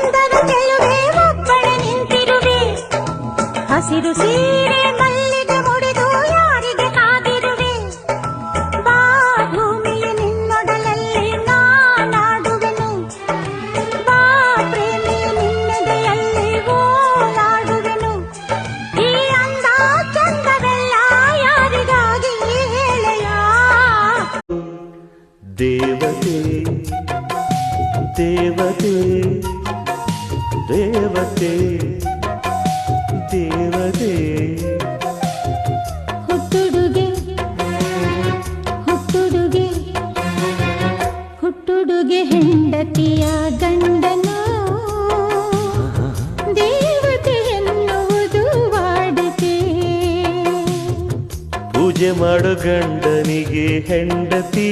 ಅಂದದ ಚೆಲುವೆ ಒಬ್ಬಳೆ ನಿಂತಿರುವೆ ಹಸಿರು ಸೀರೆ ಮಲ್ಲಿಗೆ ಮುಡಿದು ಯಾರಿಗೆ ಕಾದಿರುವೆ ಬಾ ಭೂಮಿಯ ನಿನ್ನೊಡಲಲ್ಲಿ ನಾನಾಡುವೆನು ಬಾ ಪ್ರೇಮಿಯ ನಿನ್ನೆದೆಯಲ್ಲಿ ಓಲಾಡುವೆನು ಈ ಅಂದ ಚಂದವೆಲ್ಲ ಯಾರಿಗಾಗಿ ಹೇಳೆಯ ದೇವತೆ ದೇವತೆ ದೇವತೆ ದೇವತೆ ಹುಟ್ಟುಡುಗೆ ಹುಟ್ಟುಡುಗೆ ಹುಟ್ಟುಡುಗೆ ಹೆಂಡತಿಯ ಗಂಡನು ದೇವತೆ ಎನ್ನುವುದು ವಾಡಿಕೆ ಪೂಜೆ ಮಾಡೋ ಗಂಡನಿಗೆ ಹೆಂಡತಿ